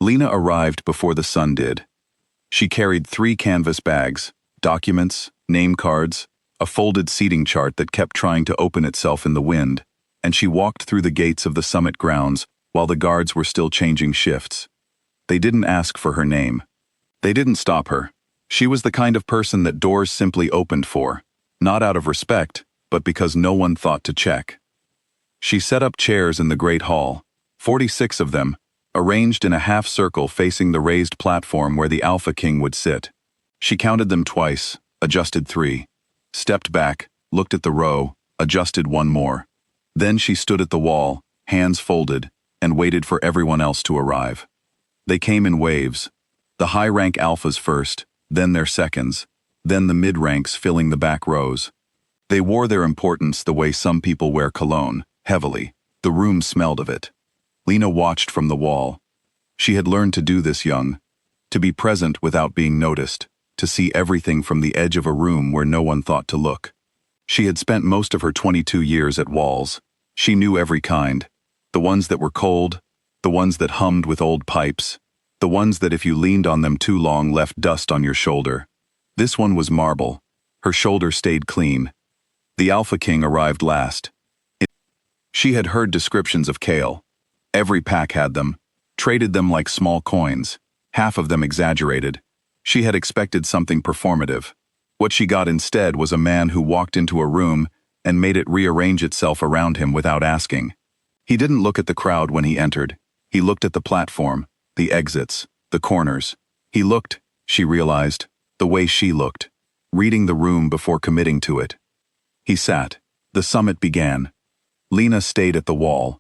Lena arrived before the sun did. She carried 3 canvas bags, documents, name cards, a folded seating chart that kept trying to open itself in the wind, and she walked through the gates of the summit grounds while the guards were still changing shifts. They didn't ask for her name. They didn't stop her. She was the kind of person that doors simply opened for, not out of respect, but because no one thought to check. She set up chairs in the Great Hall, 46 of them, arranged in a half circle facing the raised platform where the Alpha King would sit. She counted them twice, adjusted 3, stepped back, looked at the row, adjusted 1 more. Then she stood at the wall, hands folded, and waited for everyone else to arrive. They came in waves. The high-rank Alphas first, then their seconds, then the mid-ranks filling the back rows. They wore their importance the way some people wear cologne, heavily. The room smelled of it. Lena watched from the wall. She had learned to do this young, to be present without being noticed, to see everything from the edge of a room where no one thought to look. She had spent most of her 22 years at Walls. She knew every kind. The ones that were cold, the ones that hummed with old pipes, the ones that if you leaned on them too long left dust on your shoulder. This one was marble. Her shoulder stayed clean. The Alpha King arrived last. She had heard descriptions of kale. Every pack had them, traded them like small coins, half of them exaggerated. She had expected something performative. What she got instead was a man who walked into a room and made it rearrange itself around him without asking. He didn't look at the crowd when he entered. He looked at the platform, the exits, the corners. He looked, she realized, the way she looked, reading the room before committing to it. He sat. The summit began. Lena stayed at the wall.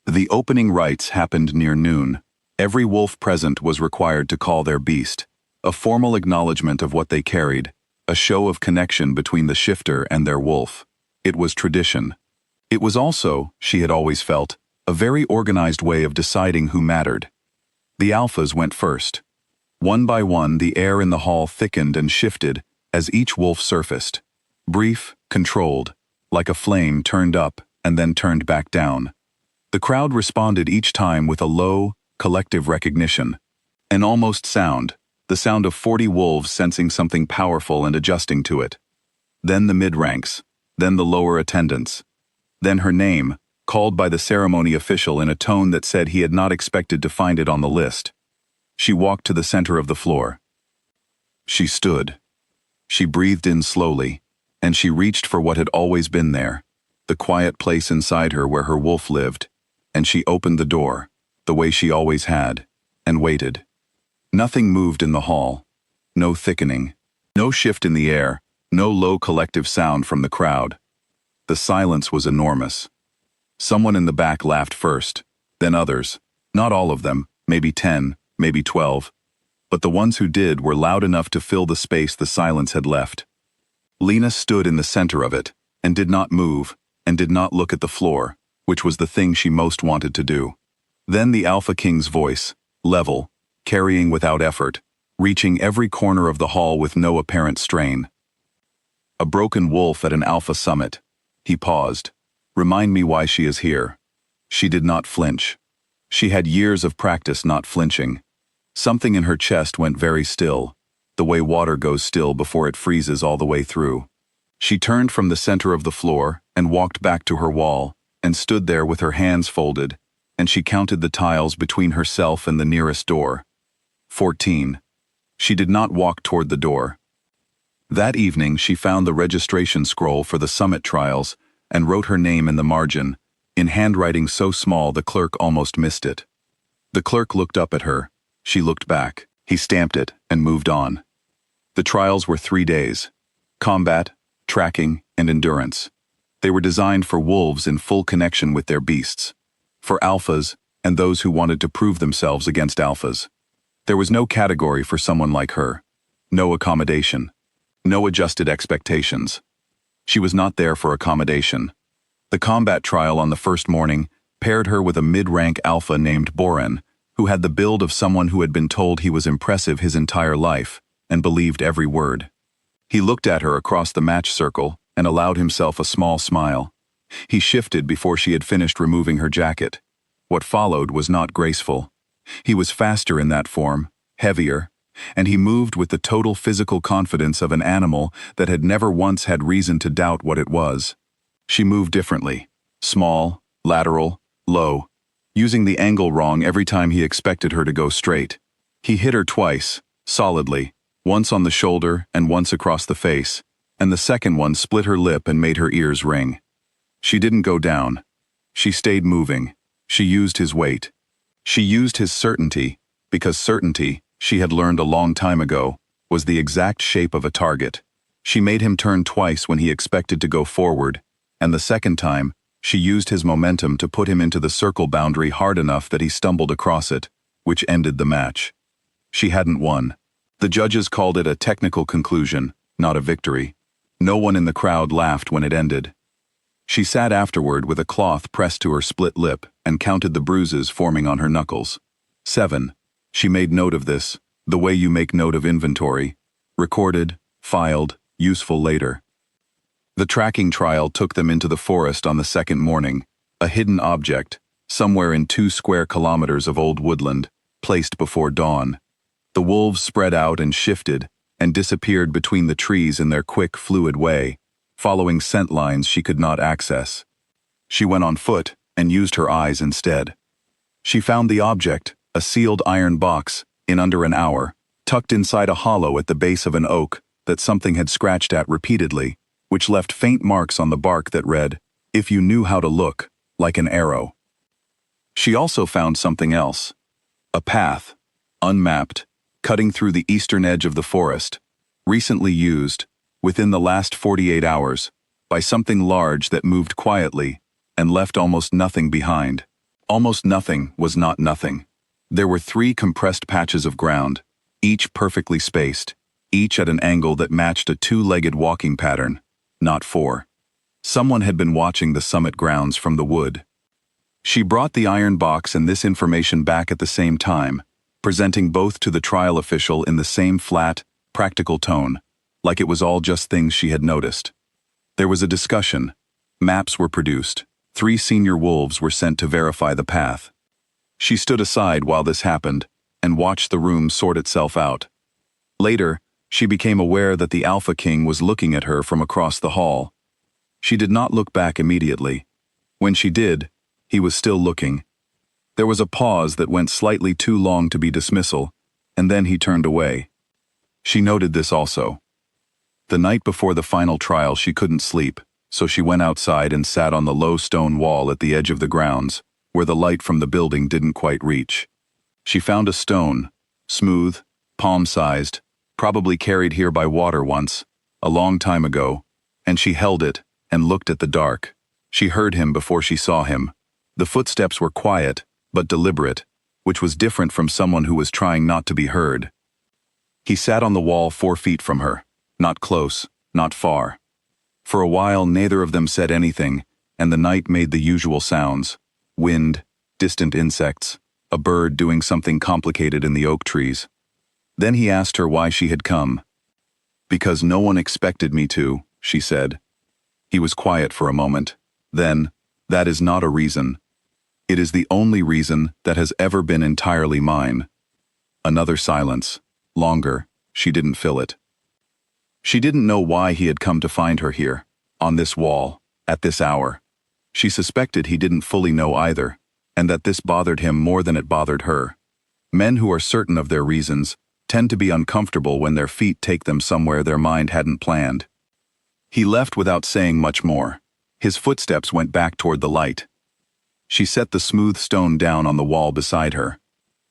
The opening rites happened near noon. Every wolf present was required to call their beast, a formal acknowledgement of what they carried, a show of connection between the shifter and their wolf. It was tradition. It was also, she had always felt, a very organized way of deciding who mattered. The Alphas went first. One by one, the air in the hall thickened and shifted as each wolf surfaced. Brief, controlled, like a flame turned up and then turned back down. The crowd responded each time with a low, collective recognition. An almost sound, the sound of 40 wolves sensing something powerful and adjusting to it. Then the mid-ranks, then the lower attendants. Then her name, called by the ceremony official in a tone that said he had not expected to find it on the list. She walked to the center of the floor. She stood. She breathed in slowly, and she reached for what had always been there, the quiet place inside her where her wolf lived, and she opened the door, the way she always had, and waited. Nothing moved in the hall. No thickening. No shift in the air. No low collective sound from the crowd. The silence was enormous. Someone in the back laughed first, then others. Not all of them, maybe 10, maybe 12. But the ones who did were loud enough to fill the space the silence had left. Lena stood in the center of it, and did not move, and did not look at the floor, which was the thing she most wanted to do. Then the Alpha King's voice, level, carrying without effort, reaching every corner of the hall with no apparent strain. A broken wolf at an Alpha summit. He paused. Remind me why she is here. She did not flinch. She had years of practice not flinching. Something in her chest went very still, the way water goes still before it freezes all the way through. She turned from the center of the floor and walked back to her wall, and stood there with her hands folded, and she counted the tiles between herself and the nearest door. 14. She did not walk toward the door. That evening she found the registration scroll for the summit trials and wrote her name in the margin, in handwriting so small the clerk almost missed it. The clerk looked up at her. She looked back. He stamped it and moved on. The trials were 3 days. Combat, tracking, and endurance. They were designed for wolves in full connection with their beasts, for alphas and those who wanted to prove themselves against alphas. There was no category for someone like her, no accommodation, no adjusted expectations. She was not there for accommodation. The combat trial on the first morning paired her with a mid-rank alpha named Boren, who had the build of someone who had been told he was impressive his entire life and believed every word. He looked at her across the match circle and allowed himself a small smile. He shifted before she had finished removing her jacket. What followed was not graceful. He was faster in that form, heavier, and he moved with the total physical confidence of an animal that had never once had reason to doubt what it was. She moved differently, small, lateral, low, using the angle wrong every time he expected her to go straight. He hit her twice, solidly, once on the shoulder and once across the face, and the second one split her lip and made her ears ring. She didn't go down. She stayed moving. She used his weight. She used his certainty, because certainty, she had learned a long time ago, was the exact shape of a target. She made him turn twice when he expected to go forward, and the second time, she used his momentum to put him into the circle boundary hard enough that he stumbled across it, which ended the match. She hadn't won. The judges called it a technical conclusion, not a victory. No one in the crowd laughed when it ended. She sat afterward with a cloth pressed to her split lip and counted the bruises forming on her knuckles. 7. She made note of this, the way you make note of inventory. Recorded, filed, useful later. The tracking trial took them into the forest on the second morning, a hidden object, somewhere in 2 square kilometers of old woodland, placed before dawn. The wolves spread out and shifted, and disappeared between the trees in their quick, fluid way, following scent lines she could not access. She went on foot and used her eyes instead. She found the object, a sealed iron box, in under an hour, tucked inside a hollow at the base of an oak that something had scratched at repeatedly, which left faint marks on the bark that read, "If you knew how to look, like an arrow." She also found something else. A path, unmapped, cutting through the eastern edge of the forest, recently used, within the last 48 hours, by something large that moved quietly and left almost nothing behind. Almost nothing was not nothing. There were 3 compressed patches of ground, each perfectly spaced, each at an angle that matched a 2-legged walking pattern, not 4. Someone had been watching the summit grounds from the wood. She brought the iron box and this information back at the same time, presenting both to the trial official in the same flat, practical tone, like it was all just things she had noticed. There was a discussion. Maps were produced. 3 senior wolves were sent to verify the path. She stood aside while this happened and watched the room sort itself out. Later, she became aware that the Alpha King was looking at her from across the hall. She did not look back immediately. When she did, he was still looking. There was a pause that went slightly too long to be dismissal, and then he turned away. She noted this also. The night before the final trial she couldn't sleep, so she went outside and sat on the low stone wall at the edge of the grounds, where the light from the building didn't quite reach. She found a stone, smooth, palm-sized, probably carried here by water once, a long time ago, and she held it and looked at the dark. She heard him before she saw him. The footsteps were quiet, but deliberate, which was different from someone who was trying not to be heard. He sat on the wall 4 feet from her, not close, not far. For a while neither of them said anything, and the night made the usual sounds: wind, distant insects, a bird doing something complicated in the oak trees. Then he asked her why she had come. "Because no one expected me to," she said. He was quiet for a moment. Then, "That is not a reason. It is the only reason that has ever been entirely mine." Another silence. Longer. She didn't fill it. She didn't know why he had come to find her here, on this wall, at this hour. She suspected he didn't fully know either, and that this bothered him more than it bothered her. Men who are certain of their reasons tend to be uncomfortable when their feet take them somewhere their mind hadn't planned. He left without saying much more. His footsteps went back toward the light. She set the smooth stone down on the wall beside her.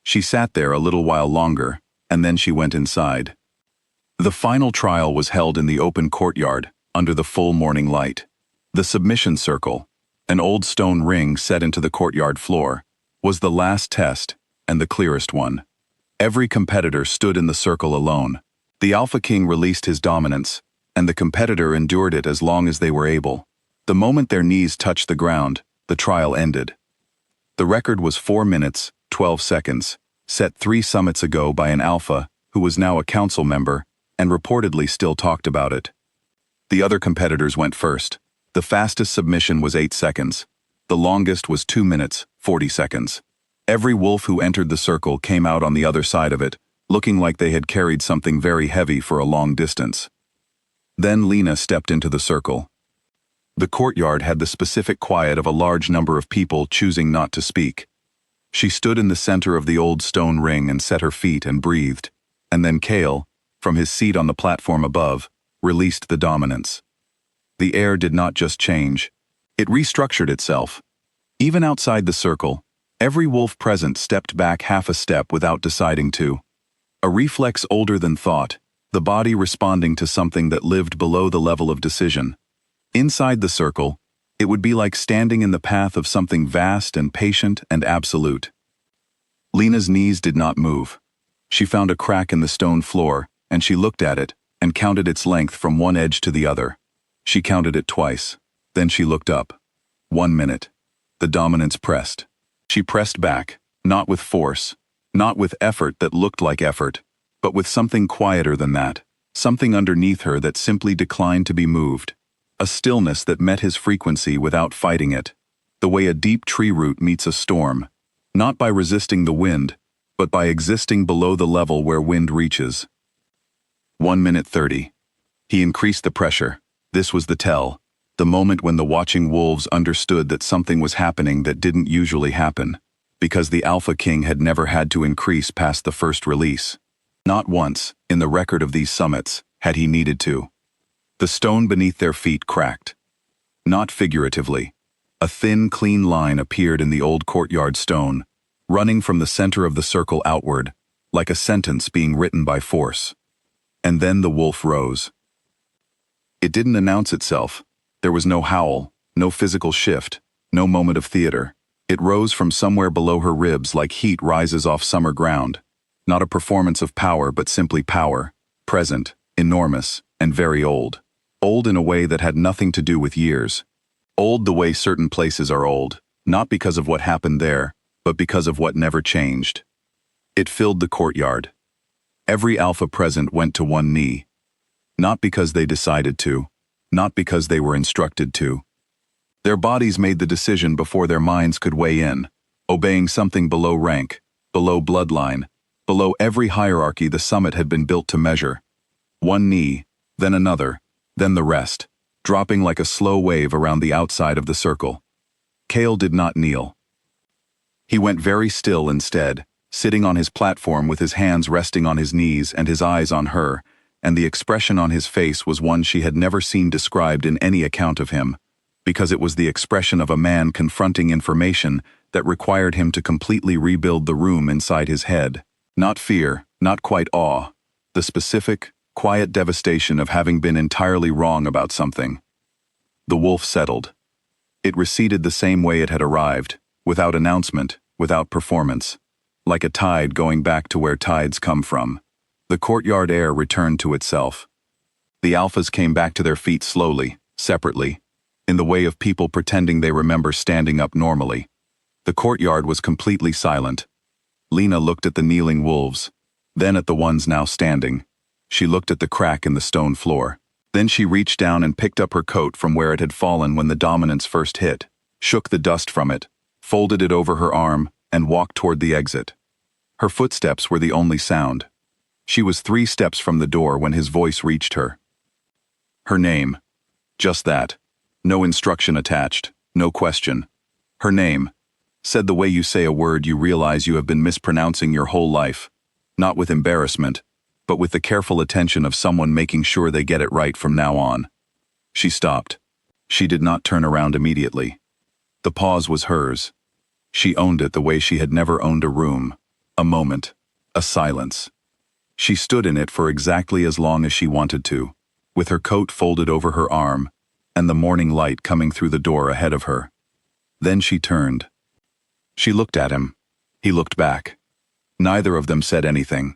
She sat there a little while longer, and then she went inside. The final trial was held in the open courtyard, under the full morning light. The submission circle, an old stone ring set into the courtyard floor, was the last test, and the clearest one. Every competitor stood in the circle alone. The Alpha King released his dominance, and the competitor endured it as long as they were able. The moment their knees touched the ground, the trial ended. The record was 4 minutes, 12 seconds, set 3 summits ago by an Alpha, who was now a council member, and reportedly still talked about it. The other competitors went first. The fastest submission was 8 seconds. The longest was 2 minutes, 40 seconds. Every wolf who entered the circle came out on the other side of it, looking like they had carried something very heavy for a long distance. Then Lena stepped into the circle. The courtyard had the specific quiet of a large number of people choosing not to speak. She stood in the center of the old stone ring and set her feet and breathed, and then Kale, from his seat on the platform above, released the dominance. The air did not just change, it restructured itself. Even outside the circle, every wolf present stepped back half a step without deciding to. A reflex older than thought, the body responding to something that lived below the level of decision. Inside the circle, it would be like standing in the path of something vast and patient and absolute. Lena's knees did not move. She found a crack in the stone floor, and she looked at it and counted its length from one edge to the other. She counted it twice. Then she looked up. 1 minute. The dominance pressed. She pressed back, not with force, not with effort that looked like effort, but with something quieter than that, something underneath her that simply declined to be moved. A stillness that met his frequency without fighting it, the way a deep tree root meets a storm, not by resisting the wind, but by existing below the level where wind reaches. 1 minute 30. He increased the pressure. This was the tell, the moment when the watching wolves understood that something was happening that didn't usually happen, because the Alpha King had never had to increase past the first release. Not once, in the record of these summits, had he needed to. The stone beneath their feet cracked. Not figuratively. A thin, clean line appeared in the old courtyard stone, running from the center of the circle outward, like a sentence being written by force. And then the wolf rose. It didn't announce itself. There was no howl, no physical shift, no moment of theater. It rose from somewhere below her ribs like heat rises off summer ground. Not a performance of power, but simply power, present, enormous, and very old. Old in a way that had nothing to do with years. Old the way certain places are old, not because of what happened there, but because of what never changed. It filled the courtyard. Every alpha present went to one knee. Not because they decided to, not because they were instructed to. Their bodies made the decision before their minds could weigh in, obeying something below rank, below bloodline, below every hierarchy the summit had been built to measure. One knee, then another, then the rest, dropping like a slow wave around the outside of the circle. Kale did not kneel. He went very still instead, sitting on his platform with his hands resting on his knees and his eyes on her, and the expression on his face was one she had never seen described in any account of him, because it was the expression of a man confronting information that required him to completely rebuild the room inside his head. Not fear, not quite awe, the specific, quiet devastation of having been entirely wrong about something. The wolf settled. It receded the same way it had arrived, without announcement, without performance, like a tide going back to where tides come from. The courtyard air returned to itself. The alphas came back to their feet slowly, separately, in the way of people pretending they remember standing up normally. The courtyard was completely silent. Lena looked at the kneeling wolves, then at the ones now standing. She looked at the crack in the stone floor. Then she reached down and picked up her coat from where it had fallen when the dominance first hit, shook the dust from it, folded it over her arm, and walked toward the exit. Her footsteps were the only sound. She was 3 steps from the door when his voice reached her. Her name. Just that. No instruction attached, no question. Her name. Said the way you say a word you realize you have been mispronouncing your whole life, not with embarrassment, but with the careful attention of someone making sure they get it right from now on. She stopped. She did not turn around immediately. The pause was hers. She owned it the way she had never owned a room, a moment, a silence. She stood in it for exactly as long as she wanted to, with her coat folded over her arm, and the morning light coming through the door ahead of her. Then she turned. She looked at him. He looked back. Neither of them said anything.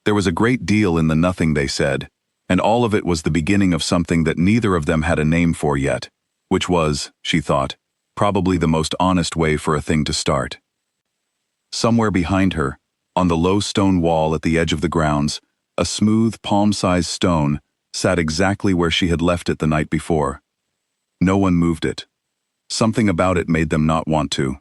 There was a great deal in the nothing they said, and all of it was the beginning of something that neither of them had a name for yet, which was, she thought, probably the most honest way for a thing to start. Somewhere behind her, on the low stone wall at the edge of the grounds, a smooth, palm-sized stone sat exactly where she had left it the night before. No one moved it. Something about it made them not want to.